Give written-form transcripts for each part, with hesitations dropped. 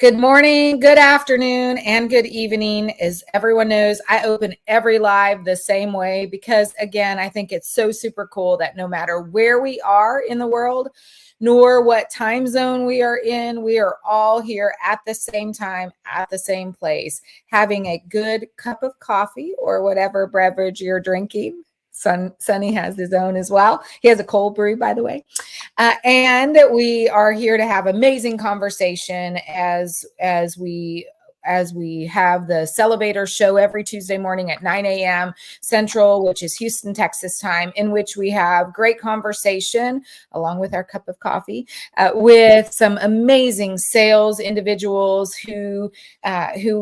Good morning, good afternoon, and good evening. As everyone knows, I open every live the same way because, again, I think it's so super cool that no matter where we are in the world, nor what time zone we are in, we are all here at the same time, at the same place, having a good cup of coffee or whatever beverage you're drinking. Sonny has his own as well. He has a cold brew, by the way. And we are here to have amazing conversation as we have the Sellovatorz Show every Tuesday morning at 9 a.m. Central, which is Houston, Texas time, in which we have great conversation along with our cup of coffee with some amazing sales individuals who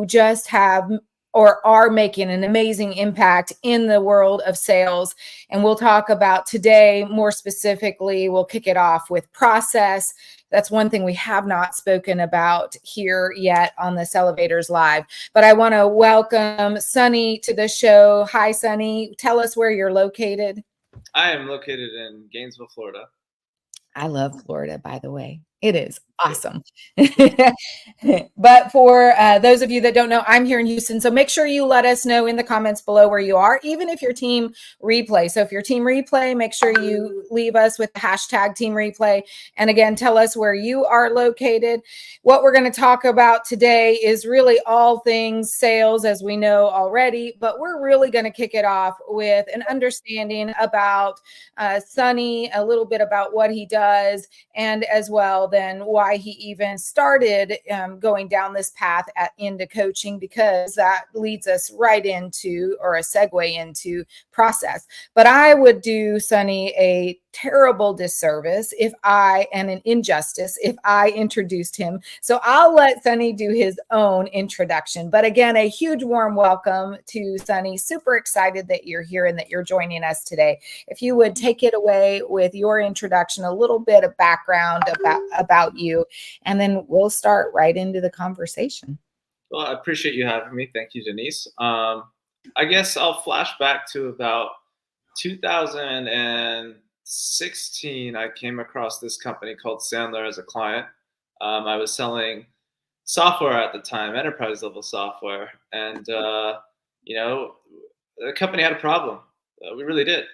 just have or are making an amazing impact in the world of sales. And we'll talk about today more specifically, we'll kick it off with process. That's one thing we have not spoken about here yet on the Sellovatorz Live. But I want to welcome Sonny to the show. Hi, Sonny. Tell us where you're located. I am located in Gainesville, Florida. I love Florida, by the way. It is awesome. But for those of you that don't know, I'm here in Houston. So make sure you let us know in the comments below where you are, even if your team replay. So if your team replay, make sure you leave us with the hashtag team replay. And again, tell us where you are located. What we're going to talk about today is really all things sales, as we know already, but we're really going to kick it off with an understanding about Sonny, a little bit about what he does, and as well then why he even started going down this path into coaching, because that leads us right into, or a segue into, process. But I would do Sonny a terrible disservice and an injustice if I introduced him. So I'll let Sonny do his own introduction. But again, a huge warm welcome to Sonny. Super excited that you're here and that you're joining us today. If you would take it away with your introduction, a little bit of background about you, and then we'll start right into the conversation. Well, I appreciate you having me. Thank you, Denise. I guess I'll flash back to about 2016. I came across this company called Sandler as a client. I was selling software at the time, enterprise level software. And, the company had a problem. We really did.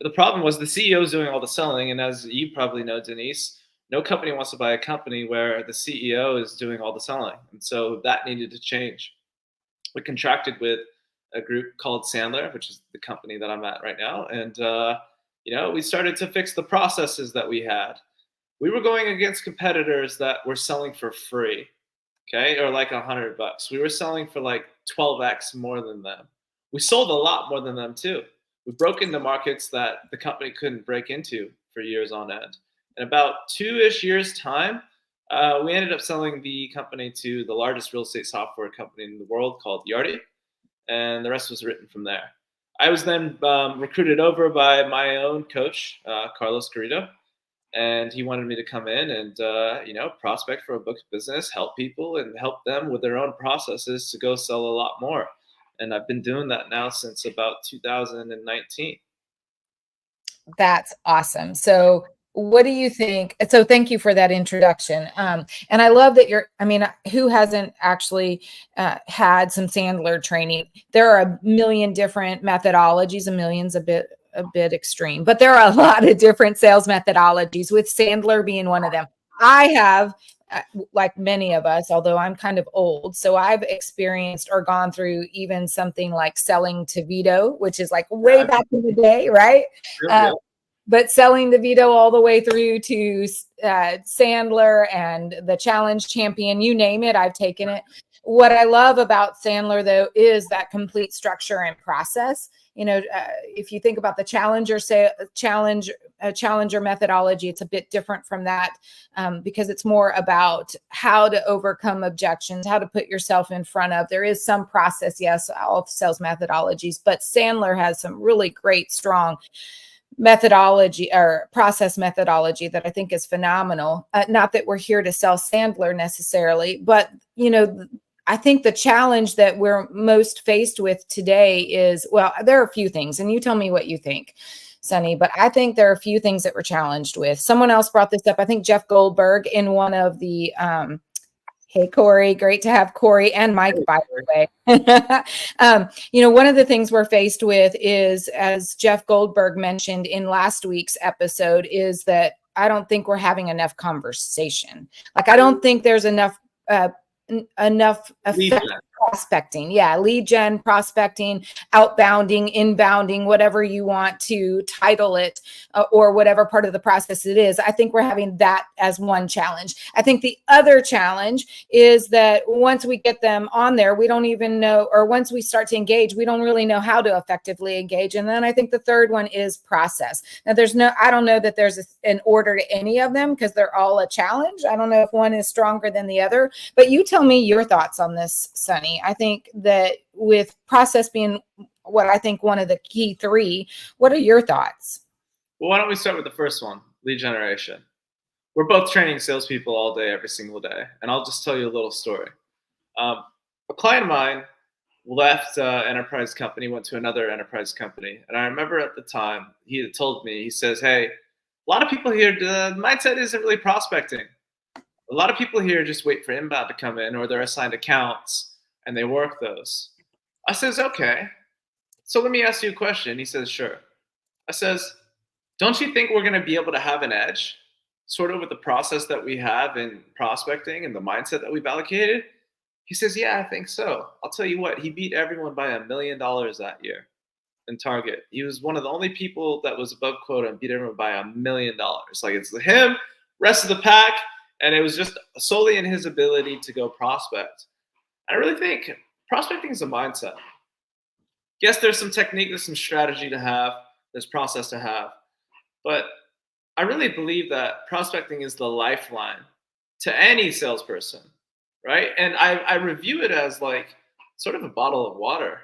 The problem was the CEO was doing all the selling. And as you probably know, Denise, no company wants to buy a company where the CEO is doing all the selling. And so that needed to change. We contracted with a group called Sandler, which is the company that I'm at right now. And, we started to fix the processes that we had. We were going against competitors that were selling for free, okay, or like $100. We were selling for like 12x more than them. We sold a lot more than them too. We broke into markets that the company couldn't break into for years on end. In about 2-ish years' time, we ended up selling the company to the largest real estate software company in the world called Yardi, and the rest was written from there. I was then recruited over by my own coach, Carlos Garrido, and he wanted me to come in and, prospect for a book of business, help people, and help them with their own processes to go sell a lot more. And I've been doing that now since about 2019. That's awesome. So what do you think? So thank you for that introduction. And I love that who hasn't actually had some Sandler training? There are a million different methodologies. A million's a bit extreme, but there are a lot of different sales methodologies, with Sandler being one of them. I have, like many of us, although I'm kind of old, so I've experienced or gone through even something like selling to veto, which is like way back in the day, right? But selling the veto all the way through to Sandler and the challenge champion, you name it, I've taken it. What I love about Sandler, though, is that complete structure and process. If you think about the challenger methodology, it's a bit different from that because it's more about how to overcome objections, how to put yourself in front of. There is some process, yes, all sales methodologies, but Sandler has some really great, strong methodology or process methodology that I think is phenomenal. Not that we're here to sell Sandler necessarily, but I think the challenge that we're most faced with today is, well, there are a few things, and you tell me what you think, Sonny, but I think there are a few things that we're challenged with. Someone else brought this up. I think Jeff Goldberg in one of the Hey, Corey. Great to have Corey and Mike, by the way. One of the things we're faced with is, as Jeff Goldberg mentioned in last week's episode, is that I don't think we're having enough conversation. Like, I don't think there's enough effective prospecting. Yeah. Lead gen, prospecting, outbounding, inbounding, whatever you want to title it, or whatever part of the process it is. I think we're having that as one challenge. I think the other challenge is that once we get them on there, we don't even know, or once we start to engage, we don't really know how to effectively engage. And then I think the third one is process. Now I don't know that there's an order to any of them, because they're all a challenge. I don't know if one is stronger than the other, but you tell me your thoughts on this, Sonny. I think that with process being what I think one of the key three, what are your thoughts? Well, why don't we start with the first one, lead generation. We're both training salespeople all day, every single day. And I'll just tell you a little story. A client of mine left an enterprise company, went to another enterprise company. And I remember at the time, he had told me, he says, hey, a lot of people here, the mindset isn't really prospecting. A lot of people here just wait for inbound to come in, or they're assigned accounts and they work those. I says, okay, so let me ask you a question. He says, sure. I says, don't you think we're going to be able to have an edge sort of with the process that we have in prospecting and the mindset that we've allocated? He says, yeah, I think so. I'll tell you what, he beat everyone by $1 million that year in target. He was one of the only people that was above quota and beat everyone by $1 million. Like, it's him, rest of the pack, and it was just solely in his ability to go prospect. I really think prospecting is a mindset. Yes, there's some technique, there's some strategy to have, there's process to have, but I really believe that prospecting is the lifeline to any salesperson, right? And I review it as like sort of a bottle of water,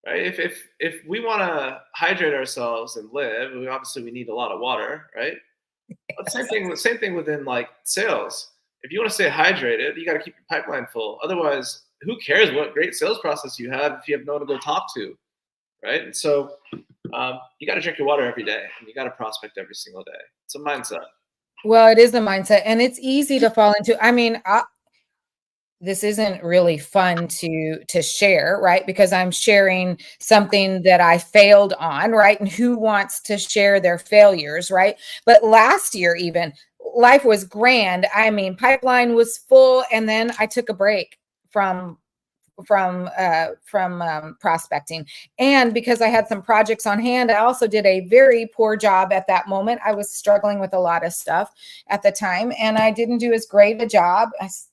right? If we want to hydrate ourselves and live, we need a lot of water, right? But same thing within like sales. If you want to stay hydrated, you got to keep your pipeline full. Otherwise, who cares what great sales process you have if you have no one to go talk to, right? And so you got to drink your water every day, and you got to prospect every single day. It's a mindset. Well, it is the mindset, and it's easy to fall into. I mean, this isn't really fun to share, right? Because I'm sharing something that I failed on, right? And who wants to share their failures, right? But last year, even, life was grand. I mean, pipeline was full, and then I took a break from prospecting. And because I had some projects on hand, I also did a very poor job at that moment. I was struggling with a lot of stuff at the time, and I didn't do as great a job.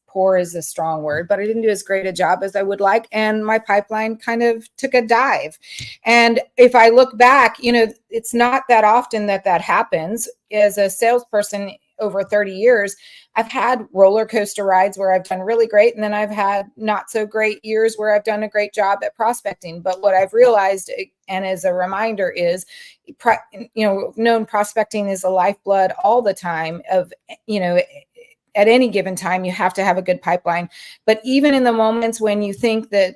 Poor is a strong word, but I didn't do as great a job as I would like. And my pipeline kind of took a dive. And if I look back, it's not that often that happens. As a salesperson over 30 years, I've had roller coaster rides where I've done really great. And then I've had not so great years where I've done a great job at prospecting. But what I've realized, and as a reminder, is, known prospecting is the lifeblood all the time of, at any given time, you have to have a good pipeline. But even in the moments when you think that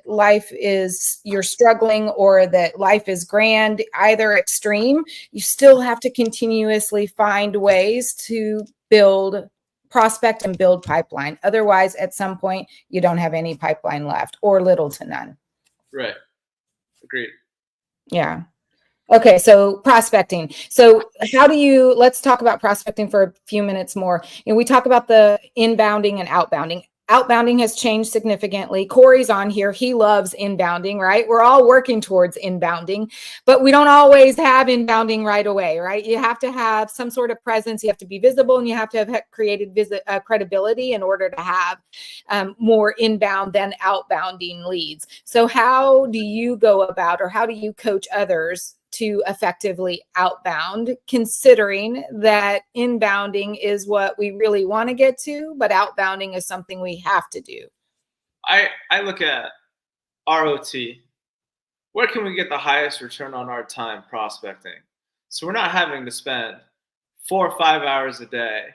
you're struggling, or that life is grand, either extreme, you still have to continuously find ways to prospect and build pipeline. Otherwise, at some point, you don't have any pipeline left, or little to none. Right. Agreed. Yeah. Okay, so prospecting. So let's talk about prospecting for a few minutes more. We talk about the inbounding and outbounding. Outbounding has changed significantly. Corey's on here. He loves inbounding, right? We're all working towards inbounding, but we don't always have inbounding right away, right? You have to have some sort of presence. You have to be visible, and you have to have created credibility in order to have more inbound than outbounding leads. So how do you go about, or how do you coach others to effectively outbound, considering that inbounding is what we really want to get to, but outbounding is something we have to do? I look at ROT. Where can we get the highest return on our time prospecting? So we're not having to spend 4 or 5 hours a day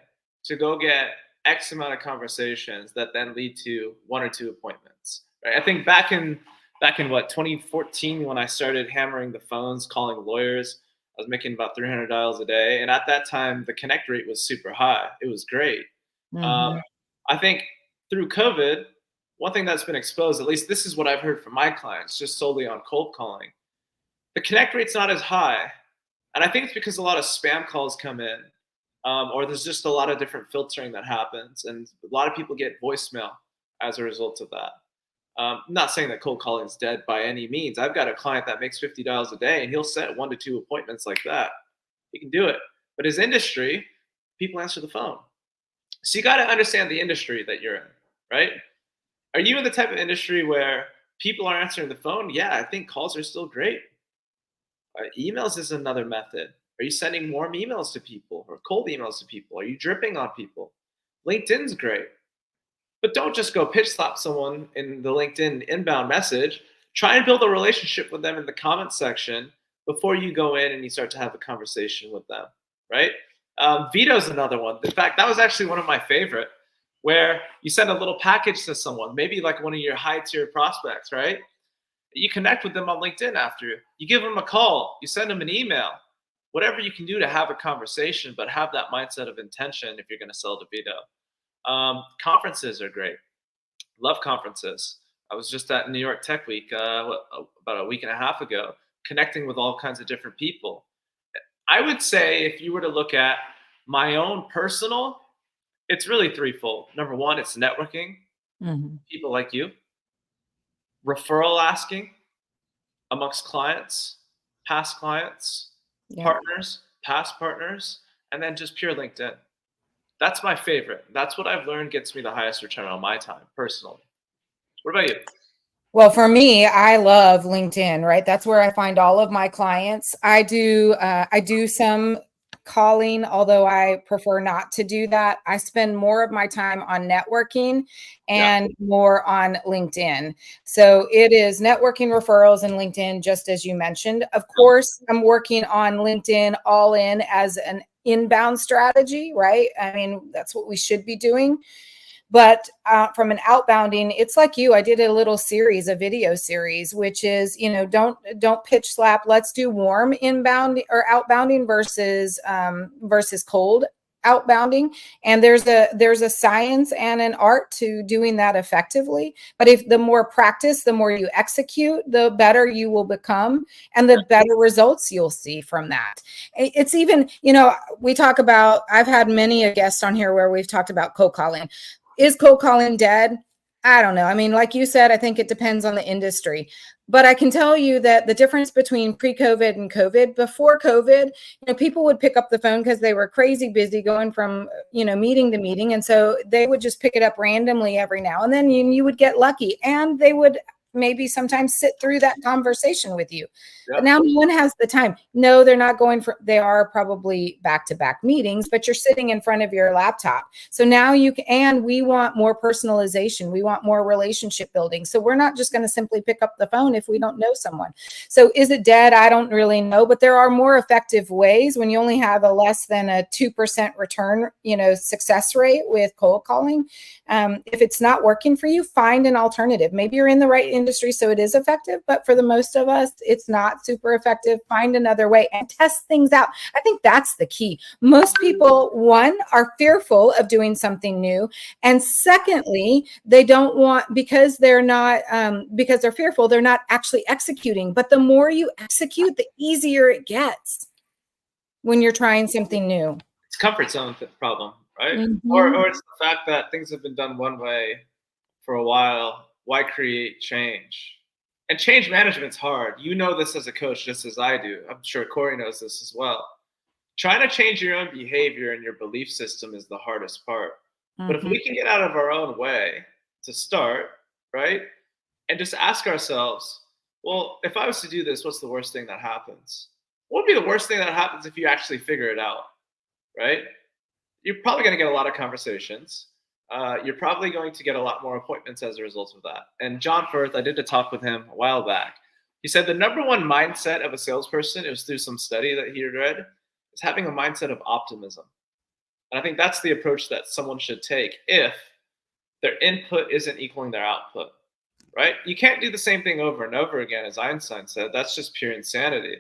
to go get X amount of conversations that then lead to 1 or 2 appointments. Right? I think back in 2014, when I started hammering the phones, calling lawyers, I was making about 300 dials a day. And at that time, the connect rate was super high. It was great. Mm-hmm. I think through COVID, one thing that's been exposed, at least this is what I've heard from my clients, just solely on cold calling, the connect rate's not as high. And I think it's because a lot of spam calls come in, or there's just a lot of different filtering that happens. And a lot of people get voicemail as a result of that. I'm not saying that cold calling is dead by any means. I've got a client that makes $50 a day and he'll set 1 to 2 appointments like that. He can do it. But his industry, people answer the phone. So you got to understand the industry that you're in, right? Are you in the type of industry where people are answering the phone? Yeah, I think calls are still great. Emails is another method. Are you sending warm emails to people or cold emails to people? Are you dripping on people? LinkedIn's great. But don't just go pitch slap someone in the LinkedIn inbound message. Try and build a relationship with them in the comment section before you go in and you start to have a conversation with them, right? Veto's another one. In fact, that was actually one of my favorite, where you send a little package to someone, maybe like one of your high tier prospects, right? You connect with them on LinkedIn after. You give them a call. You send them an email. Whatever you can do to have a conversation, but have that mindset of intention if you're going to sell to Veto. Conferences are great. Love conferences. I was just at New York Tech Week about a week and a half ago, connecting with all kinds of different people. I would say if you were to look at my own personal, it's really threefold. Number one, it's networking. People like you. Referral asking amongst clients, past clients, partners, past partners, and then just pure LinkedIn. That's my favorite. That's what I've learned gets me the highest return on my time, personally. What about you? Well, for me, I love LinkedIn, right? That's where I find all of my clients. I do some calling, although I prefer not to do that. I spend more of my time on networking and more on LinkedIn. So it is networking, referrals, and LinkedIn, just as you mentioned. Of course, I'm working on LinkedIn all in as an inbound strategy, right? I mean, that's what we should be doing. But from an outbounding, it's like you. I did a little series, a video series, which is, don't pitch slap. Let's do warm inbound or outbounding versus cold outbounding. And there's a science and an art to doing that effectively. But if the more practice, the more you execute, the better you will become and the better results you'll see from that. It's even, we talk about, I've had many guests on here where we've talked about cold calling. Is cold calling dead? I don't know. I mean, like you said, I think it depends on the industry. But I can tell you that the difference between pre-COVID and COVID, before COVID, people would pick up the phone because they were crazy busy going from, meeting to meeting. And so they would just pick it up randomly every now and then. You would get lucky and they would maybe sometimes sit through that conversation with you. But now no one has the time. No, they're not going for, they are probably back-to-back meetings, but you're sitting in front of your laptop. So now and we want more personalization. We want more relationship building. So we're not just going to simply pick up the phone if we don't know someone. So is it dead? I don't really know, but there are more effective ways when you only have a less than a 2% return, success rate with cold calling. If it's not working for you, find an alternative. Maybe you're in the right industry, so it is effective, but for the most of us, it's not super effective. Find another way and test things out. I think that's the key. Most people, one, are fearful of doing something new. And secondly, they don't want, because they're fearful, they're not actually executing. But the more you execute, the easier it gets when you're trying something new. It's comfort zone problem, right? Or it's the fact that things have been done one way for a while. Why create change? And change management's hard. You know this as a coach just as I do. I'm sure Corey knows this as well. Trying to change your own behavior and your belief system is the hardest part. But if we can get out of our own way to start, right? And just ask ourselves, well, if I was to do this, what's the worst thing that happens? What would be the worst thing that happens if you actually figure it out, right? You're probably going to get a lot of conversations. You're probably going to get a lot more appointments as a result of that. And John Firth, I did a talk with him a while back. He said the number one mindset of a salesperson, it was through some study that he read, is having a mindset of optimism. And I think that's the approach that someone should take if their input isn't equaling their output, right? You can't do the same thing over and over again, as Einstein said. That's just pure insanity.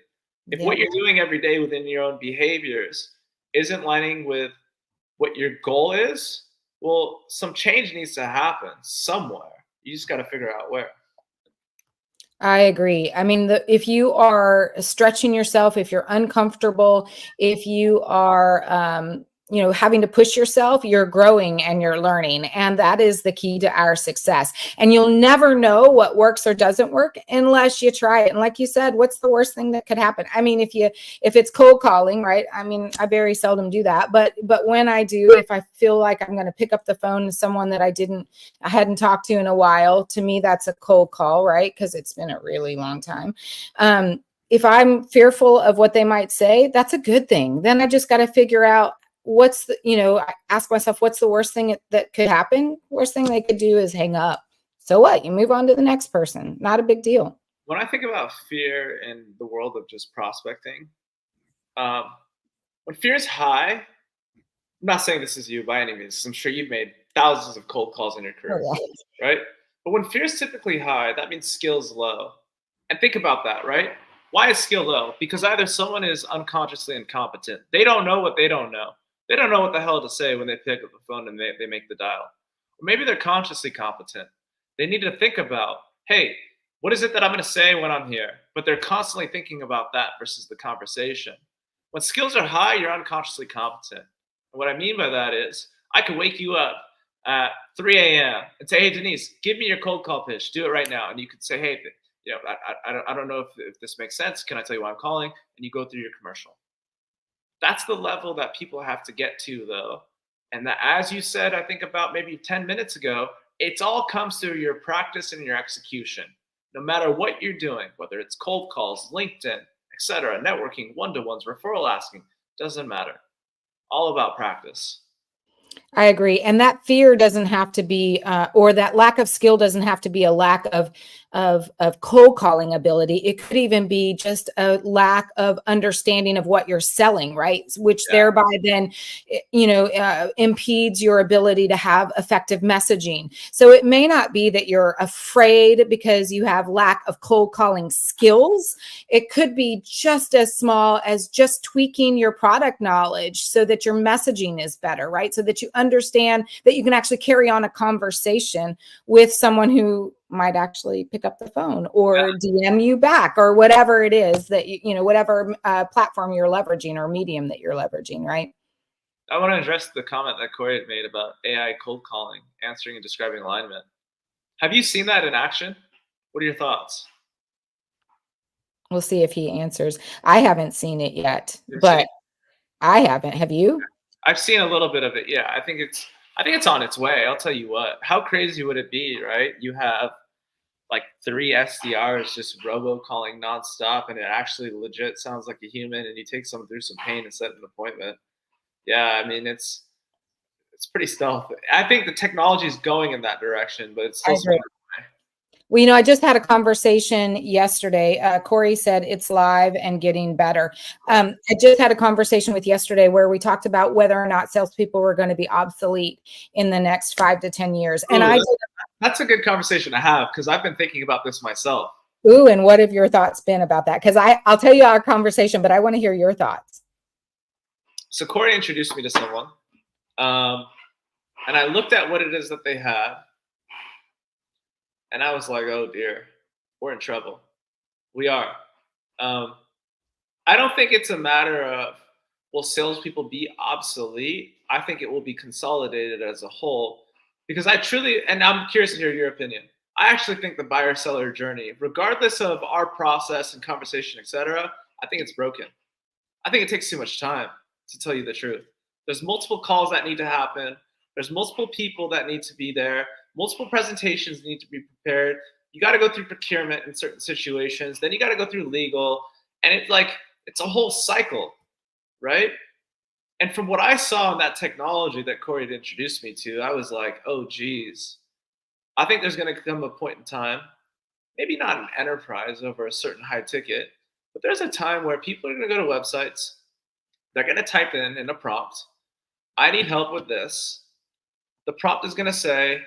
If what you're doing every day within your own behaviors isn't lining with what your goal is, Well, some change needs to happen somewhere. You just got to figure out where. I agree. I mean, if you are stretching yourself, if you're uncomfortable, if you are, having to push yourself, you're growing and you're learning. And that is the key to our success. And you'll never know what works or doesn't work unless you try it. And like you said, what's the worst thing that could happen? I mean, if it's cold calling, right? I mean, I very seldom do that, but when I do, if I feel like I'm going to pick up the phone to someone that I hadn't talked to in a while, to me, that's a cold call, right? Because it's been a really long time. If I'm fearful of what they might say, that's a good thing. Then I just got to figure out I ask myself, what's the worst thing that could happen? Worst thing they could do is hang up. So what? You move on to the next person. Not a big deal. When I think about fear in the world of just prospecting, when fear is high, I'm not saying this is you by any means. I'm sure you've made thousands of cold calls in your career, right? But when fear is typically high, that means skill's low. And think about that, right? Why is skill low? Because either someone is unconsciously incompetent. They don't know what they don't know. They don't know what the hell to say when they pick up the phone and they make the dial. Or maybe they're consciously competent. They need to think about, hey, what is it that I'm going to say when I'm here? But they're constantly thinking about that versus the conversation. When skills are high, you're unconsciously competent. And what I mean by that is I could wake you up at 3 a.m. and say, hey, Denise, give me your cold call pitch. Do it right now. And you could say, hey, I don't know if this makes sense. Can I tell you why I'm calling? And you go through your commercial. That's the level that people have to get to, though. And that, as you said, I think about maybe 10 minutes ago, it all comes through your practice and your execution. No matter what you're doing, whether it's cold calls, LinkedIn, etc., networking, one-to-ones, referral asking, doesn't matter. All about practice. I agree. And that fear doesn't have to be, or that lack of skill doesn't have to be a lack of cold calling ability. It could even be just a lack of understanding of what you're selling, right? Which thereby then, impedes your ability to have effective messaging. So it may not be that you're afraid because you have lack of cold calling skills. It could be just as small as just tweaking your product knowledge so that your messaging is better, right? So that you understand that you can actually carry on a conversation with someone who might actually pick up the phone or DM you back or whatever it is that whatever platform you're leveraging or medium that you're leveraging, right? I want to address the comment that Corey had made about AI cold calling, answering and describing alignment. Have you seen that in action? What are your thoughts? We'll see if he answers. I haven't seen it yet, but I haven't. Have you? I've seen a little bit of it. Yeah, I think it's on its way. I'll tell you what. How crazy would it be, right? You have like 3 SDRs just robo-calling nonstop, and it actually legit sounds like a human, and you take someone through some pain and set an appointment. Yeah, I mean, it's pretty stealth. I think the technology is going in that direction, but it's still well, I just had a conversation yesterday. Corey said it's live and getting better. I just had a conversation with yesterday where we talked about whether or not salespeople were going to be obsolete in the next 5 to 10 years. And that's a good conversation to have because I've been thinking about this myself. Ooh, and what have your thoughts been about that? Because I'll tell you our conversation, but I want to hear your thoughts. So Corey introduced me to someone, and I looked at what it is that they had. And I was like, oh dear, we're in trouble. We are. I don't think it's a matter of, will salespeople be obsolete? I think it will be consolidated as a whole because and I'm curious to hear your opinion. I actually think the buyer-seller journey, regardless of our process and conversation, etc., I think it's broken. I think it takes too much time, to tell you the truth. There's multiple calls that need to happen. There's multiple people that need to be there. Multiple presentations need to be prepared. You got to go through procurement in certain situations. Then you got to go through legal. And it's a whole cycle, right? And from what I saw in that technology that Corey had introduced me to, I was like, oh, geez. I think there's going to come a point in time, maybe not an enterprise over a certain high ticket, but there's a time where people are going to go to websites. They're going to type in a prompt, I need help with this. The prompt is going to say,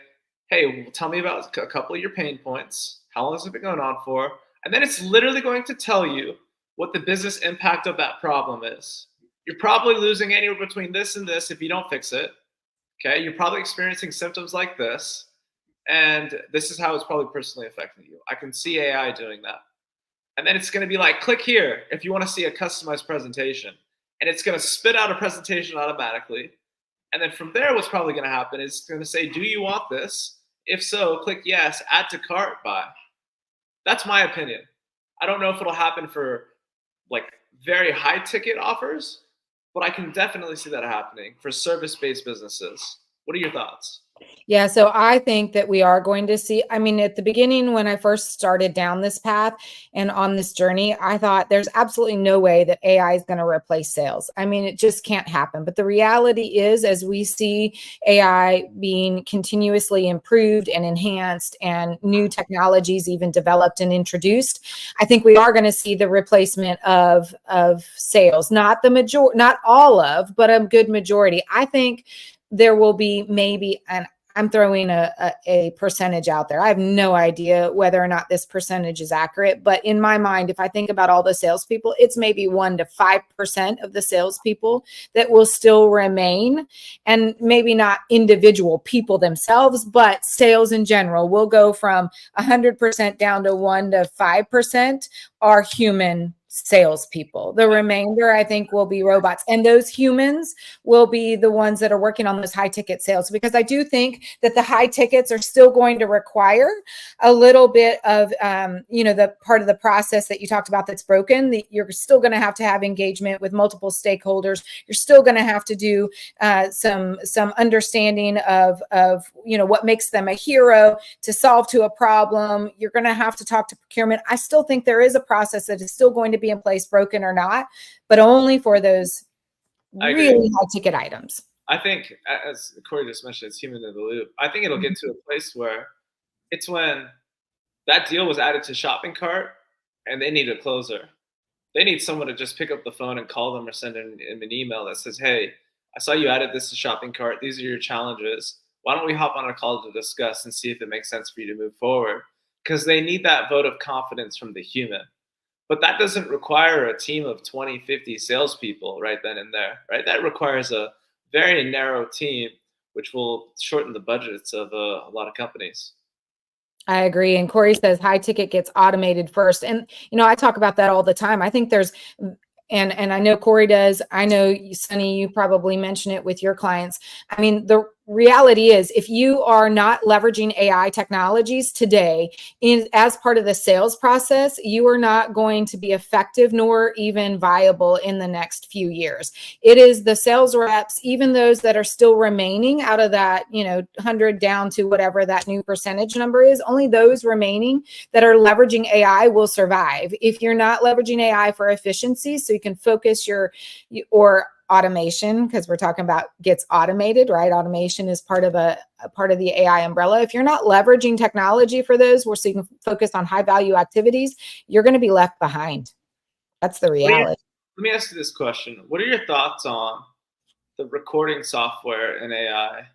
hey, tell me about a couple of your pain points. How long has it been going on for? And then it's literally going to tell you what the business impact of that problem is. You're probably losing anywhere between this and this if you don't fix it. Okay, you're probably experiencing symptoms like this, and this is how it's probably personally affecting you. I can see AI doing that. And then it's going to be like, click here if you want to see a customized presentation. And it's going to spit out a presentation automatically. And then from there, what's probably going to happen is it's going to say, do you want this? If so, click yes, add to cart, buy. That's my opinion. I don't know if it'll happen for like very high ticket offers, but I can definitely see that happening for service-based businesses. What are your thoughts? Yeah, so I think that we are going to see, I mean, at the beginning, when I first started down this path and on this journey, I thought there's absolutely no way that AI is going to replace sales. I mean, it just can't happen. But the reality is, as we see AI being continuously improved and enhanced and new technologies even developed and introduced, I think we are going to see the replacement of sales, not the majority, not all of, but a good majority. I think there will be maybe, and I'm throwing a percentage out there. I have no idea whether or not this percentage is accurate, but in my mind, if I think about all the salespeople, it's maybe 1 to 5% of the salespeople that will still remain, and maybe not individual people themselves, but sales in general will go from 100% down to 1 to 5% are human salespeople. The remainder, I think, will be robots. And those humans will be the ones that are working on those high ticket sales, because I do think that the high tickets are still going to require a little bit of, the part of the process that you talked about that's broken. You're still going to have engagement with multiple stakeholders. You're still going to have to do some understanding of what makes them a hero to solve to a problem. You're going to have to talk to procurement. I still think there is a process that is still going to be in place, broken or not, but only for those really high ticket items. I think, as Corey just mentioned, it's human in the loop. I think it'll get to a place where it's when that deal was added to shopping cart and they need a closer. They need someone to just pick up the phone and call them or send them an email that says, hey, I saw you added this to shopping cart. These are your challenges. Why don't we hop on a call to discuss and see if it makes sense for you to move forward? Because they need that vote of confidence from the human. But that doesn't require a team of 20, 50 salespeople right then and there, right? That requires a very narrow team, which will shorten the budgets of a lot of companies. I agree. And Corey says high ticket gets automated first. And, I talk about that all the time. I think there's, and I know Corey does. I know, Sonny, you probably mention it with your clients. I mean, the reality is, if you are not leveraging AI technologies today as part of the sales process, you are not going to be effective nor even viable in the next few years. It is the sales reps, even those that are still remaining out of that, 100 down to whatever that new percentage number is, only those remaining that are leveraging AI will survive. If you're not leveraging AI for efficiency, so you can focus or automation, because we're talking about gets automated, right? Automation is part of a part of the AI umbrella. If you're not leveraging technology for those, so you can focus on high value activities, you're going to be left behind. That's the reality. Let me ask you this question. What are your thoughts on the recording software in AI?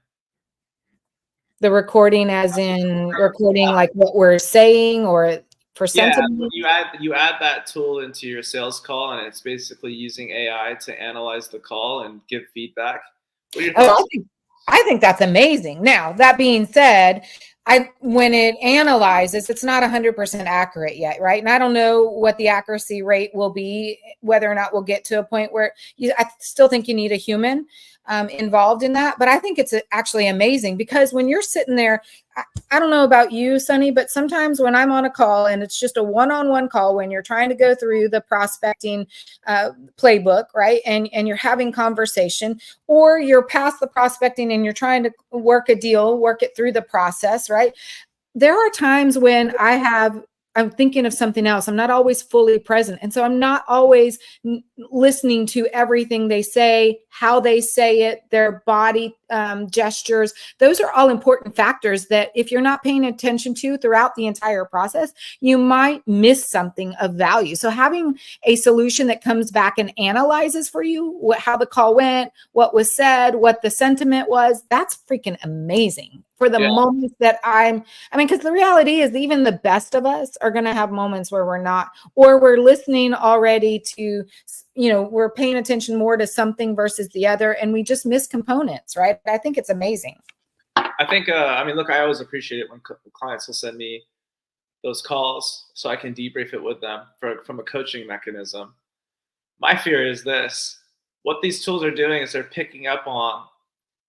The recording as in recording like what we're saying, or for sentiment? Yeah, you add that tool into your sales call, and it's basically using AI to analyze the call and give feedback. What are your thoughts? I think that's amazing. Now, that being said, when it analyzes, it's not 100% accurate yet, right? And I don't know what the accuracy rate will be, whether or not we'll get to a point where I still think you need a human involved in that. But I think it's actually amazing, because when you're sitting there, I don't know about you, Sonny, but sometimes when I'm on a call and it's just a one-on-one call, when you're trying to go through the prospecting playbook, right? And you're having conversation, or you're past the prospecting and you're trying to work a deal, work it through the process, right? There are times when I'm thinking of something else. I'm not always fully present. And so I'm not always listening to everything they say, how they say it, their body gestures. Those are all important factors that if you're not paying attention to throughout the entire process, you might miss something of value. So having a solution that comes back and analyzes for you how the call went, what was said, what the sentiment was, that's freaking amazing for the moments that because the reality is even the best of us are going to have moments where we're not, or we're listening already to, we're paying attention more to something versus the other, and we just miss components, right? I think it's amazing. I think, look, I always appreciate it when clients will send me those calls so I can debrief it with them from a coaching mechanism. My fear is this: what these tools are doing is they're picking up on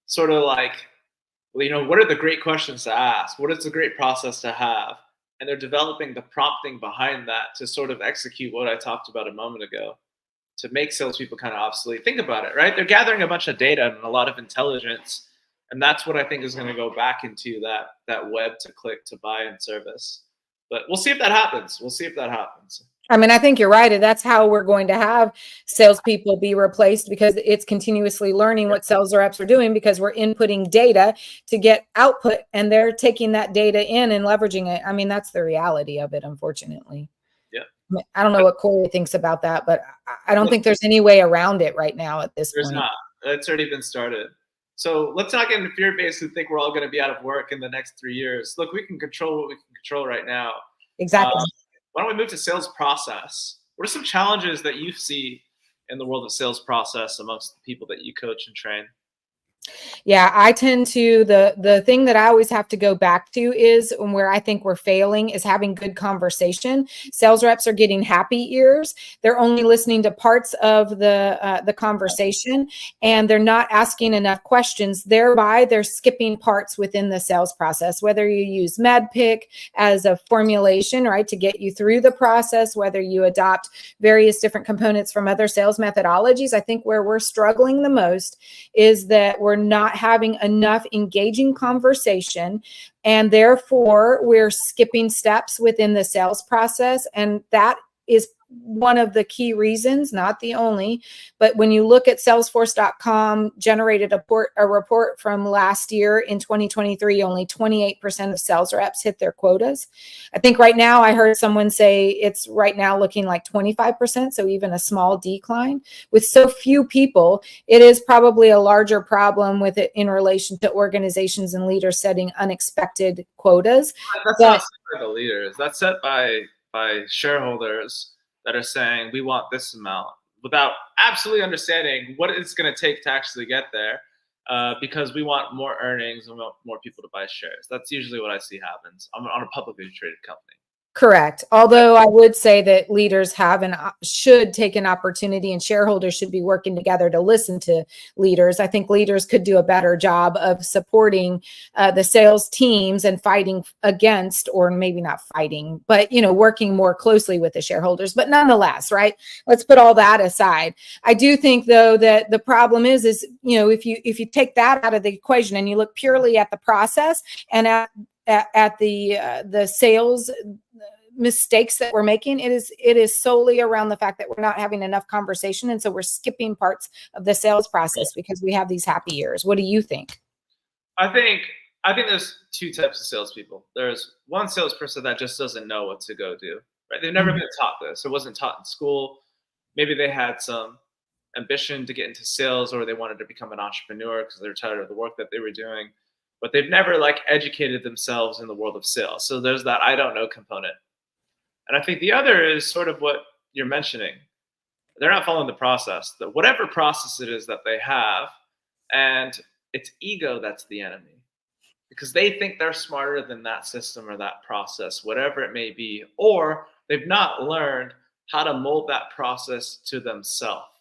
sort of like, what are the great questions to ask? What is the great process to have? And they're developing the prompting behind that to sort of execute what I talked about a moment ago, to make salespeople kind of obsolete. Think about it, right? They're gathering a bunch of data and a lot of intelligence, and that's what I think is going to go back into that web to click to buy and service. But we'll see if that happens. I think you're right. And that's how we're going to have salespeople be replaced, because it's continuously learning what sales reps are doing, because we're inputting data to get output and they're taking that data in and leveraging it. That's the reality of it, unfortunately. Yeah. I don't know what Corey thinks about that, but I don't think there's any way around it right now at this point. There's not. It's already been started. So let's not get into fear-based who think we're all going to be out of work in the next 3 years. Look, we can control what we can control right now. Exactly. Why don't we move to sales process? What are some challenges that you see in the world of sales process amongst the people that you coach and train? Yeah, I tend to, the thing that I always have to go back to is where I think we're failing is having good conversation. Sales reps are getting happy ears. They're only listening to parts of the conversation, and they're not asking enough questions. Thereby, they're skipping parts within the sales process, whether you use MedPick as a formulation, right, to get you through the process, whether you adopt various different components from other sales methodologies. I think where we're struggling the most is that we're not having enough engaging conversation, and therefore we're skipping steps within the sales process. And that is one of the key reasons, not the only, but when you look at Salesforce.com generated a report from last year in 2023, only 28% of sales reps hit their quotas. I think right now I heard someone say it's right now looking like 25%, so even a small decline. With so few people, it is probably a larger problem with it in relation to organizations and leaders setting unexpected quotas. That's not set by the leaders. That's set by shareholders that are saying we want this amount without absolutely understanding what it's going to take to actually get there, because we want more earnings and we want more people to buy shares. That's usually what I see happens on a publicly traded company. Correct. Although I would say that leaders should take an opportunity, and shareholders should be working together to listen to leaders. I think leaders could do a better job of supporting the sales teams and fighting against, or maybe not fighting, but working more closely with the shareholders. But nonetheless, right? Let's put all that aside. I do think though that the problem is if you take that out of the equation and you look purely at the process and at the sales mistakes that we're making, it is solely around the fact that we're not having enough conversation, and so we're skipping parts of the sales process because we have these happy ears. What do you think? I think there's two types of salespeople. There's one salesperson that just doesn't know what to go do. Right? They've never been taught this. It wasn't taught in school. Maybe they had some ambition to get into sales, or they wanted to become an entrepreneur because they're tired of the work that they were doing, but they've never educated themselves in the world of sales. So there's that I don't know component. And I think the other is sort of what you're mentioning. They're not following the process, whatever process it is that they have, and it's ego that's the enemy, because they think they're smarter than that system or that process, whatever it may be, or they've not learned how to mold that process to themselves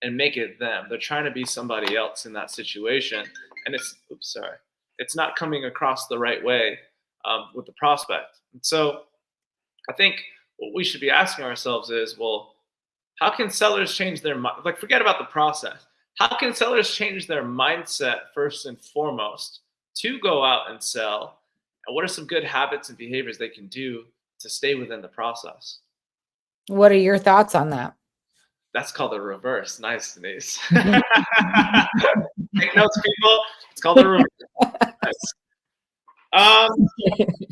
and make it them. They're trying to be somebody else in that situation, and it's not coming across the right way with the prospect. And so I think what we should be asking ourselves is, well, how can sellers change their mind? Forget about the process. How can sellers change their mindset first and foremost to go out and sell? And what are some good habits and behaviors they can do to stay within the process? What are your thoughts on that? That's called the reverse. Nice, Denise. Take notes, people. It's called the reverse. Nice.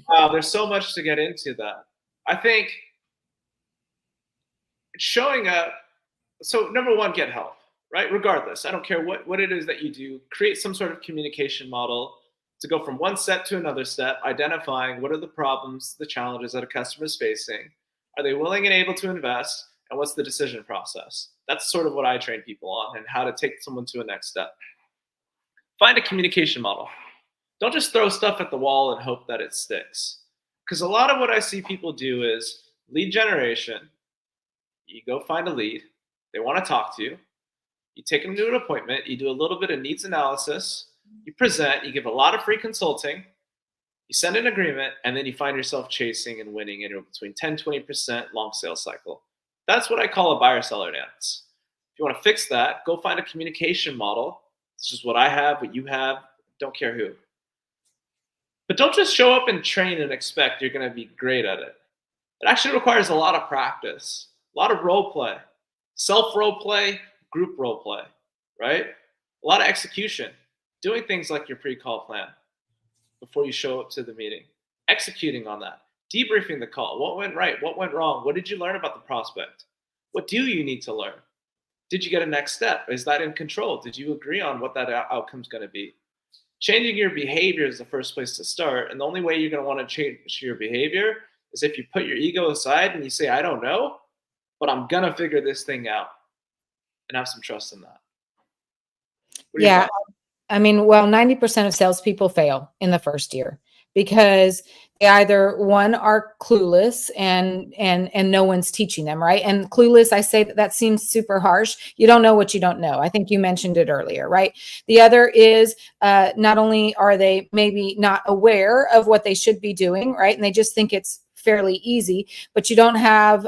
Wow, there's so much to get into that. I think showing up. So number one, get help, right? Regardless, I don't care what it is that you do, create some sort of communication model to go from one step to another step, identifying what are the problems, the challenges that a customer is facing. Are they willing and able to invest? And what's the decision process? That's sort of what I train people on, and how to take someone to a next step. Find a communication model. Don't just throw stuff at the wall and hope that it sticks. Because a lot of what I see people do is lead generation. You go find a lead. They want to talk to you. You take them to an appointment. You do a little bit of needs analysis. You present. You give a lot of free consulting. You send an agreement, and then you find yourself chasing and winning in between 10-20% long sales cycle. That's what I call a buyer-seller dance. If you want to fix that, go find a communication model. It's just what I have, what you have, don't care who. But don't just show up and train and expect you're going to be great at it. It actually requires a lot of practice, a lot of role play, self-role play, group role play, right? A lot of execution, doing things like your pre-call plan before you show up to the meeting, executing on that, debriefing the call. What went right? What went wrong? What did you learn about the prospect? What do you need to learn? Did you get a next step? Is that in control? Did you agree on what that outcome is going to be? Changing your behavior is the first place to start. And the only way you're going to want to change your behavior is if you put your ego aside and you say, I don't know, but I'm going to figure this thing out, and have some trust in that. Yeah. I mean, well, 90% of salespeople fail in the first year because they either, one, are clueless and no one's teaching them, right? And clueless, I say that seems super harsh. You don't know what you don't know. I think you mentioned it earlier, right? The other is not only are they maybe not aware of what they should be doing, right? And they just think it's fairly easy, but you don't have,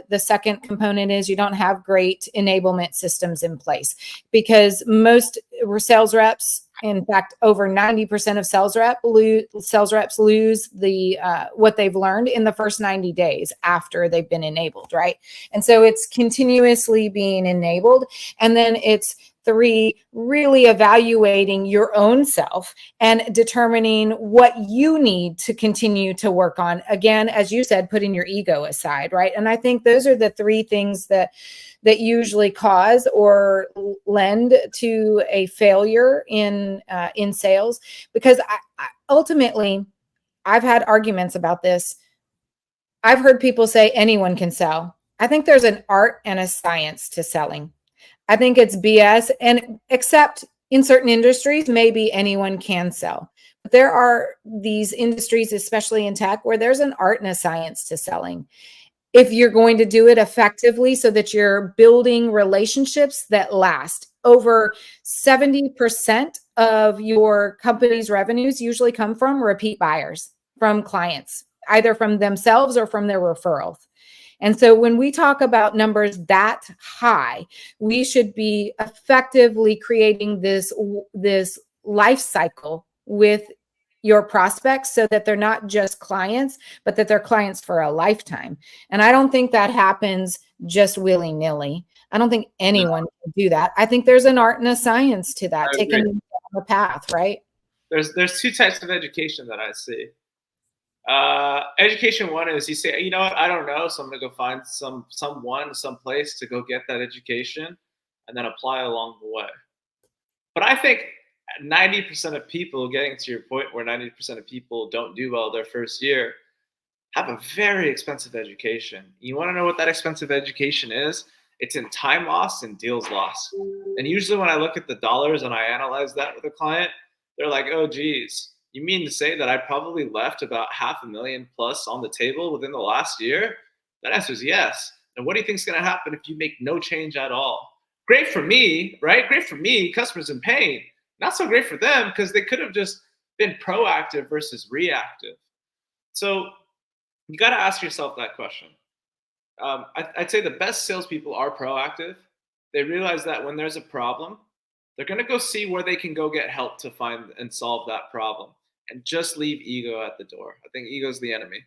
the second component is you don't have great enablement systems in place, because most sales reps, in fact, over 90% of sales reps lose the what they've learned in the first 90 days after they've been enabled, right? And so it's continuously being enabled. And then it's 3, really evaluating your own self and determining what you need to continue to work on. Again, as you said, putting your ego aside, right? And I think those are the 3 things that usually cause or lend to a failure in sales. Because ultimately, I've had arguments about this. I've heard people say anyone can sell. I think there's an art and a science to selling. I think it's BS, and except in certain industries, maybe anyone can sell. But there are these industries, especially in tech, where there's an art and a science to selling. If you're going to do it effectively so that you're building relationships that last. Over 70% of your company's revenues usually come from repeat buyers, from clients, either from themselves or from their referrals. And so when we talk about numbers that high, we should be effectively creating this life cycle with your prospects so that they're not just clients, but that they're clients for a lifetime. And I don't think that happens just willy-nilly. I don't think anyone can do that. I think there's an art and a science to that, taking them down the path, right? There's 2 types of education that I see. Education 1 is you say, you know what, I don't know, so I'm gonna go find some place to go get that education and then apply along the way. But I think 90% of people, getting to your point where 90% of people don't do well their first year, have a very expensive education. You want to know what that expensive education is? It's in time loss and deals lost. And usually when I look at the dollars and I analyze that with a client, they're like, oh geez, you mean to say that I probably left about $500,000 plus on the table within the last year? That answer is yes. And what do you think is going to happen if you make no change at all? Great for me, right? Great for me, customers in pain. Not so great for them because they could have just been proactive versus reactive. So you got to ask yourself that question. I'd say the best salespeople are proactive. They realize that when there's a problem, they're going to go see where they can go get help to find and solve that problem, and just leave ego at the door. I think ego is the enemy.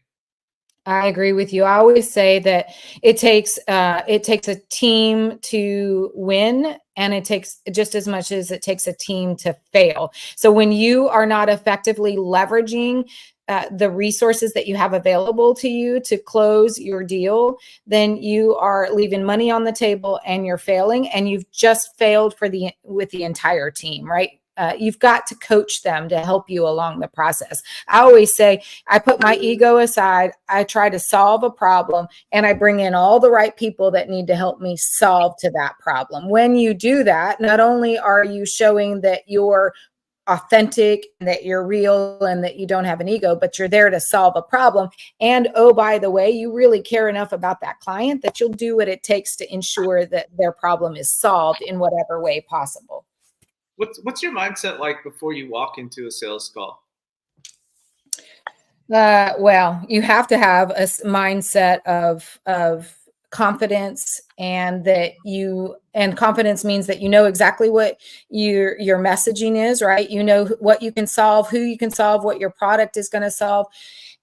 I agree with you. I always say that it takes a team to win, and it takes just as much as it takes a team to fail. So when you are not effectively leveraging the resources that you have available to you to close your deal, then you are leaving money on the table and you're failing, and you've just failed with the entire team, right? you've got to coach them to help you along the process. I always say, I put my ego aside, I try to solve a problem, and I bring in all the right people that need to help me solve to that problem. When you do that, not only are you showing that you're authentic, that you're real, and that you don't have an ego, but you're there to solve a problem. And oh, by the way, you really care enough about that client that you'll do what it takes to ensure that their problem is solved in whatever way possible. What's your mindset like before you walk into a sales call? Well, you have to have a mindset of confidence, and confidence means that you know exactly what your messaging is, right? You know what you can solve, who you can solve, what your product is going to solve,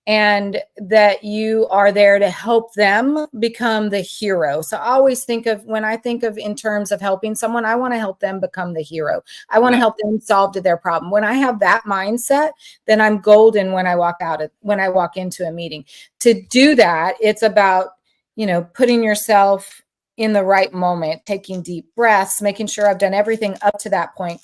and that you are there to help them become the hero. So I always when I think of in terms of helping someone, I want to help them become the hero. I want to help them solve to their problem. When I have that mindset, then I'm golden when I walk into a meeting. To do that, it's about, putting yourself in the right moment, taking deep breaths, making sure I've done everything up to that point,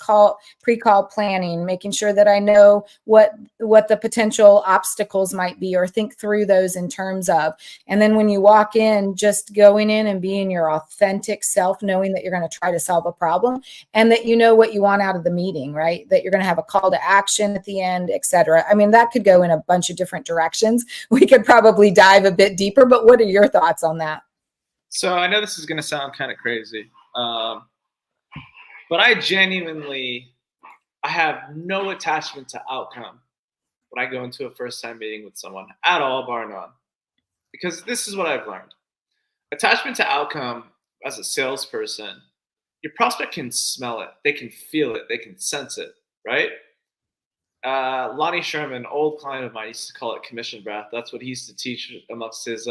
pre-call planning, making sure that I know what the potential obstacles might be, or think through those in terms of. And then when you walk in, just going in and being your authentic self, knowing that you're going to try to solve a problem, and that you know what you want out of the meeting, right? That you're going to have a call to action at the end, etc. I mean, that could go in a bunch of different directions. We could probably dive a bit deeper, but what are your thoughts on that? So I know this is going to sound kind of crazy, but I have no attachment to outcome when I go into a first-time meeting with someone at all, bar none. Because this is what I've learned. Attachment to outcome as a salesperson, your prospect can smell it. They can feel it. They can sense it, right? Lonnie Sherman, old client of mine, used to call it commission breath. That's what he used to teach amongst his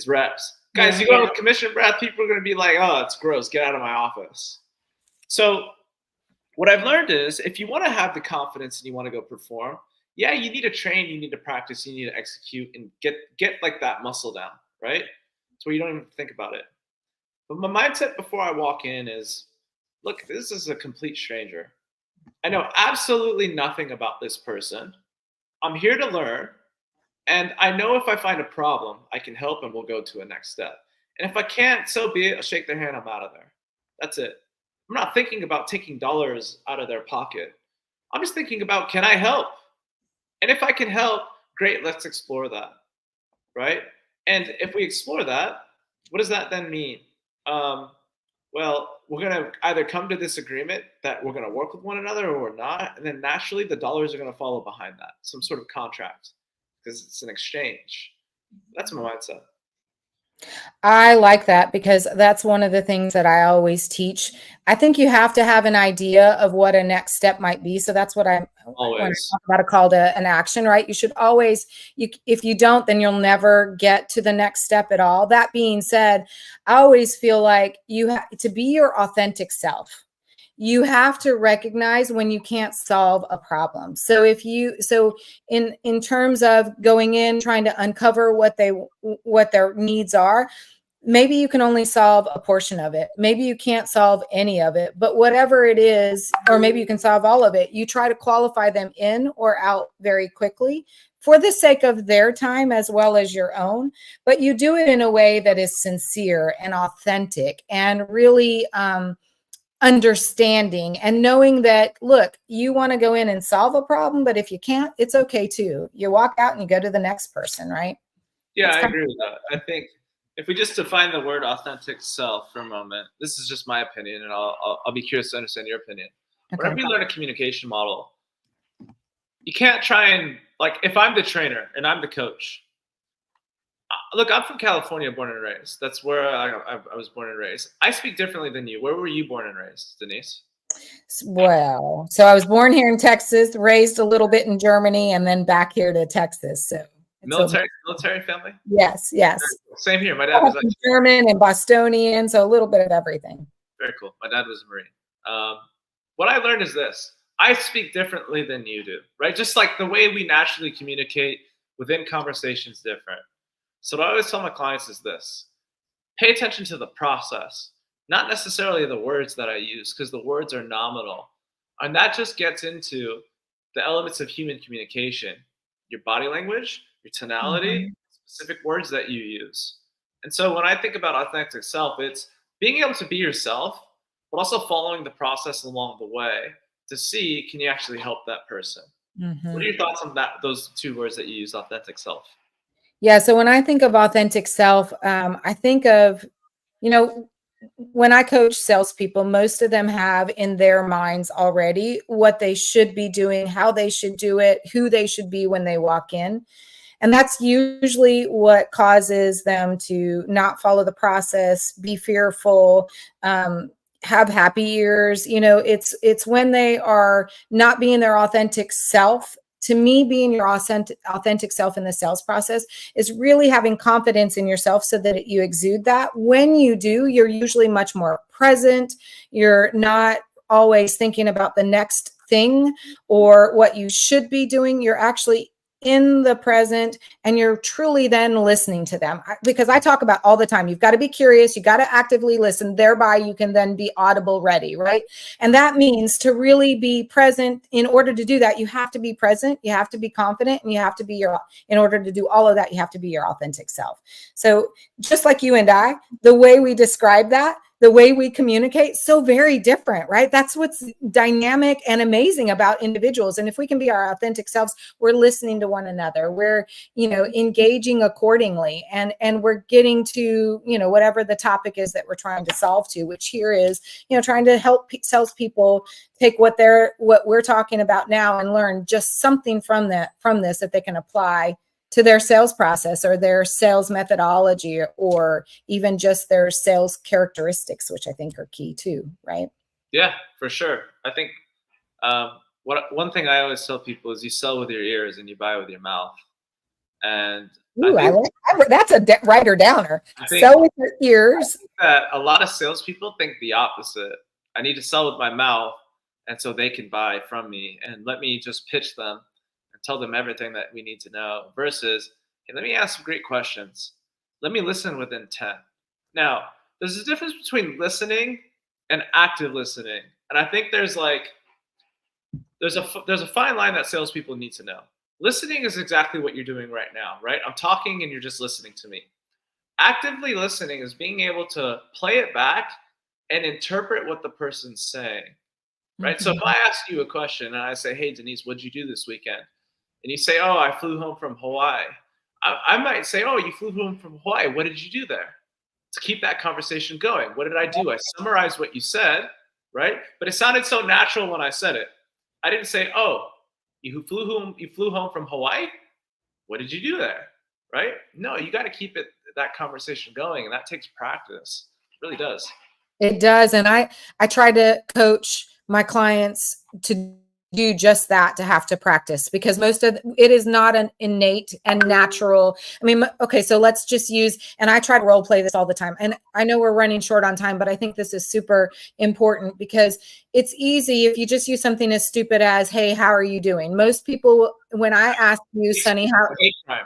reps. Guys, you go with commission breath, people are going to be like, oh, it's gross. Get out of my office. So what I've learned is if you want to have the confidence and you want to go perform, yeah, you need to train, you need to practice, you need to execute and get like that muscle down, right? So you don't even think about it. But my mindset before I walk in is, look, this is a complete stranger. I know absolutely nothing about this person. I'm here to learn. And I know if I find a problem, I can help and we'll go to a next step. And if I can't, so be it. I'll shake their hand. I'm out of there. That's it. I'm not thinking about taking dollars out of their pocket. I'm just thinking about, can I help? And if I can help, great, let's explore that, right? And if we explore that, what does that then mean? Well, we're going to either come to this agreement that we're going to work with one another or we're not. And then naturally, the dollars are going to follow behind that, some sort of contract. Because it's an exchange. That's my mindset. I like that, because that's one of the things that I always teach. I think you have to have an idea of what a next step might be. So that's what when I talk about a call to an action, right? You should always, if you don't, then you'll never get to the next step at all. That being said, I always feel like you have to be your authentic self. You have to recognize when you can't solve a problem. So in terms of going in, trying to uncover what their needs are, maybe you can only solve a portion of it. Maybe you can't solve any of it, but whatever it is, or maybe you can solve all of it, you try to qualify them in or out very quickly for the sake of their time as well as your own. But you do it in a way that is sincere and authentic and really, understanding, and knowing that, look, you want to go in and solve a problem, but if you can't, it's okay too. You walk out and you go to the next person, right? Yeah, I agree with that. I think if we just define the word authentic self for a moment, this is just my opinion, and I'll be curious to understand your opinion. Okay. Whenever you learn a communication model, you can't try and, like, if I'm the trainer and I'm the coach, look, I'm from California, born and raised. That's where I was born and raised. I speak differently than you. Where were you born and raised, Denise? Well, so I was born here in Texas, raised a little bit in Germany, and then back here to Texas. So military family? Yes. Same here. My dad was like German and Bostonian, so a little bit of everything. Very cool. My dad was a Marine. What I learned is this. I speak differently than you do, right? Just like the way we naturally communicate within conversations different. So what I always tell my clients is this: pay attention to the process, not necessarily the words that I use, because the words are nominal. And that just gets into the elements of human communication, your body language, your tonality, Mhm. specific words that you use. And so when I think about authentic self, it's being able to be yourself, but also following the process along the way to see, can you actually help that person? What are Mhm. your thoughts on that? Those two words that you use, authentic self. Yeah, so when I think of authentic self, I think of, you know, when I coach salespeople, most of them have in their minds already what they should be doing, how they should do it, who they should be when they walk in. And that's usually what causes them to not follow the process, be fearful, have happy ears. It's when they are not being their authentic self. To me, being your authentic self in the sales process is really having confidence in yourself so that you exude that. When you do, you're usually much more present. You're not always thinking about the next thing or what you should be doing. You're actually in the present, and you're truly then listening to them. Because I talk about all the time, you've got to be curious, you got to actively listen, thereby you can then be audible ready, right? And that means to really be present. In order to do that, you have to be present, you have to be confident, and you have to be in order to do all of that, you have to be your authentic self. So just like you and I, the way we describe that, the way we communicate, so very different, right? That's what's dynamic and amazing about individuals. And if we can be our authentic selves, we're listening to one another, we're engaging accordingly, and we're getting to whatever the topic is that we're trying to solve to, which here is trying to help salespeople take what we're talking about now and learn just something from this that they can apply to their sales process or their sales methodology, or even just their sales characteristics, which I think are key too, right? Yeah, for sure. I think one thing I always tell people is you sell with your ears and you buy with your mouth. And I Ooh, think that's a writer downer. I think Sell with your ears. that a lot of salespeople think the opposite. I need to sell with my mouth, and so they can buy from me, and let me just pitch them and tell them everything that we need to know. Versus, hey, let me ask some great questions. Let me listen with intent. Now, there's a difference between listening and active listening, and I think there's a fine line that salespeople need to know. Listening is exactly what you're doing right now, right? I'm talking and you're just listening to me. Actively listening is being able to play it back and interpret what the person's saying, right? So if Mhm. I ask you a question and I say, hey, Denise, what'd you do this weekend? And you say, oh, I flew home from Hawaii. I might say, oh, you flew home from Hawaii. What did you do there? To keep that conversation going. What did I do? I summarized what you said, right? But it sounded so natural when I said it. I didn't say, oh, you flew home from Hawaii? What did you do there? Right? No, you got to keep that conversation going, and that takes practice. It really does. It does. And I try to coach my clients to do just that, to have to practice, because most of it is not an innate and natural. I mean, okay, so let's just use, and I try to role play this all the time. And I know we're running short on time, but I think this is super important because it's easy if you just use something as stupid as, hey, how are you doing? Most people, when I ask you, Sonny, how,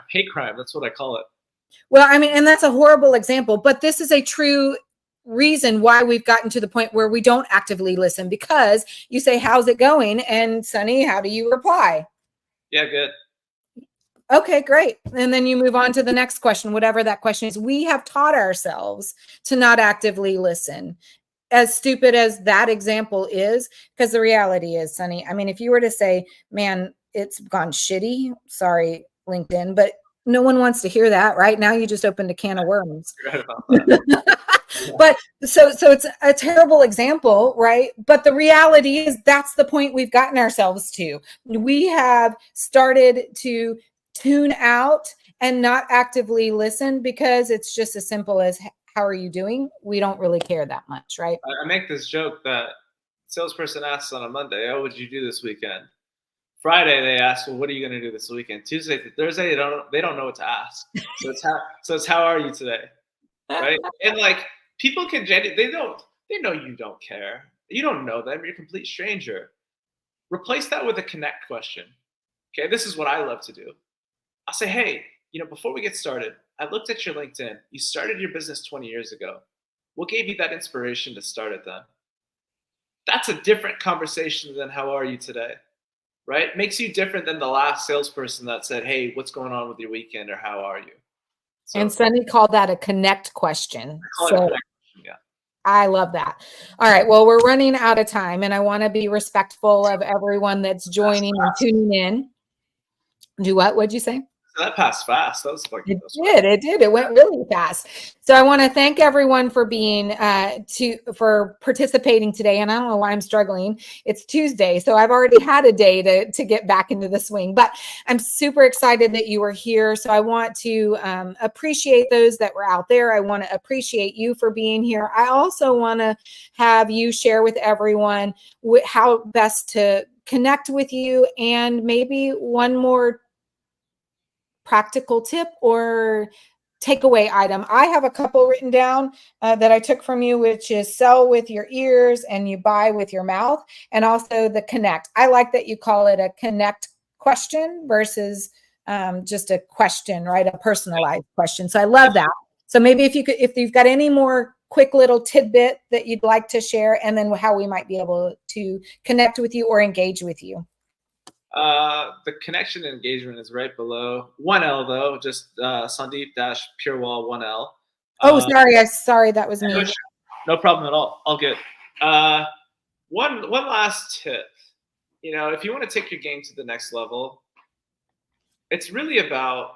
Hate crime. That's what I call it. well, I mean, and that's a horrible example, but this is a true reason why we've gotten to the point where we don't actively listen, because you say, how's it going? And Sonny, how do you reply? Yeah, good. Okay, great. And then you move on to the next question, whatever that question is. We have taught ourselves to not actively listen. As stupid as that example is, because the reality is, Sonny, I mean, if you were to say, man, it's gone shitty, sorry, LinkedIn, but no one wants to hear that, right? Now you just opened a can of worms. You're right about that. But so it's a terrible example, right? But the reality is that's the point we've gotten ourselves to. We have started to tune out and not actively listen because it's just as simple as, how are you doing? We don't really care that much, right? I make this joke that salesperson asks on a Monday, oh, what did you do this weekend? Friday they ask, well, what are you going to do this weekend? Tuesday to Thursday they don't know what to ask. So it's how are you today, right? And like people can they know you don't care. You don't know them. You're a complete stranger. Replace that with a connect question. Okay, this is what I love to do. I'll say, hey, before we get started, I looked at your LinkedIn. You started your business 20 years ago. What gave you that inspiration to start it then? that's a different conversation than how are you today, right? Makes you different than the last salesperson that said, hey, what's going on with your weekend, or how are you? So, and Sonny called that a connect question. I call it a connect question, yeah. I love that. All right. Well, we're running out of time, and I want to be respectful of everyone that's joining and tuning in. Do what? What'd you say? So that passed fast. That was like It did. It went really fast. So I want to thank everyone for being for participating today. And I don't know why I'm struggling. It's Tuesday, so I've already had a day to get back into the swing. But I'm super excited that you were here. So I want to appreciate those that were out there. I want to appreciate you for being here. I also want to have you share with everyone how best to connect with you, and maybe one more practical tip or takeaway item. I have a couple written down that I took from you, which is sell with your ears and you buy with your mouth, and also the connect. I like that you call it a connect question versus just a question, right? A personalized question. So I love that. So maybe if you've got any more quick little tidbit that you'd like to share, and then how we might be able to connect with you or engage with you. The connection and engagement is right below 1L though, just Sondeep Purewal 1L. Oh, sorry, that was me. No problem at all. All good. One last tip. If you want to take your game to the next level, it's really about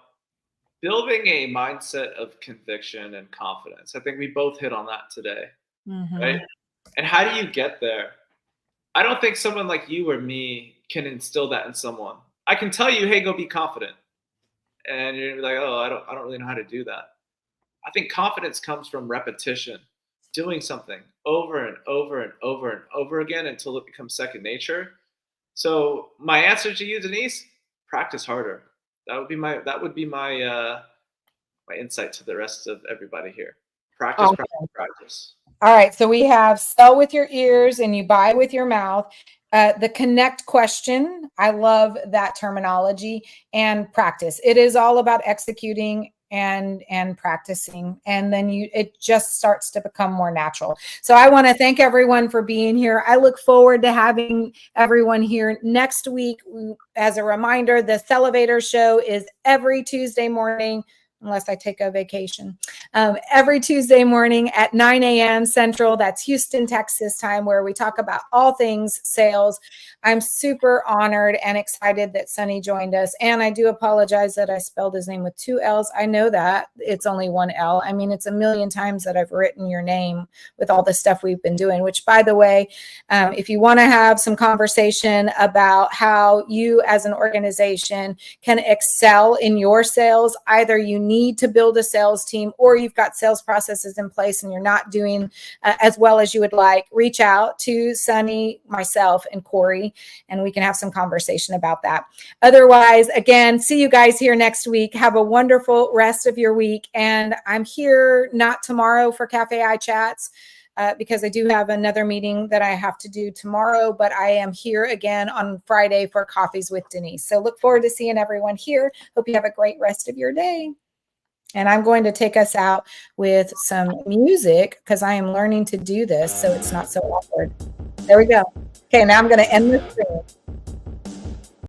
building a mindset of conviction and confidence. I think we both hit on that today, right? And how do you get there? I don't think someone like you or me can instill that in someone. I can tell you, hey, go be confident. And you're gonna be like, oh, I don't really know how to do that. I think confidence comes from repetition, doing something over and over and over and over again until it becomes second nature. So my answer to you, Denise, practice harder. That would be my insight to the rest of everybody here. Practice, practice. All right. So we have sell with your ears and you buy with your mouth. The connect question. I love that terminology. And practice. It is all about executing and practicing. And then it just starts to become more natural. So I want to thank everyone for being here. I look forward to having everyone here next week. As a reminder, the Sellovatorz Show is every Tuesday morning, unless I take a vacation, every Tuesday morning at 9 a.m. Central. That's Houston, Texas time, where we talk about all things sales. I'm super honored and excited that Sonny joined us. And I do apologize that I spelled his name with 2 L's. I know that it's only 1 L. I mean, it's a million times that I've written your name with all the stuff we've been doing, which, by the way, if you want to have some conversation about how you as an organization can excel in your sales, either you need to build a sales team or you've got sales processes in place and you're not doing as well as you would like, reach out to Sonny, myself, and Corey, and we can have some conversation about that. Otherwise, again, see you guys here next week. Have a wonderful rest of your week. And I'm here not tomorrow for Caff-AI Chats, because I do have another meeting that I have to do tomorrow, but I am here again on Friday for Coffees with Denise. So look forward to seeing everyone here. Hope you have a great rest of your day. And I'm going to take us out with some music because I am learning to do this so it's not so awkward. There we go. Okay, now I'm going to end the stream.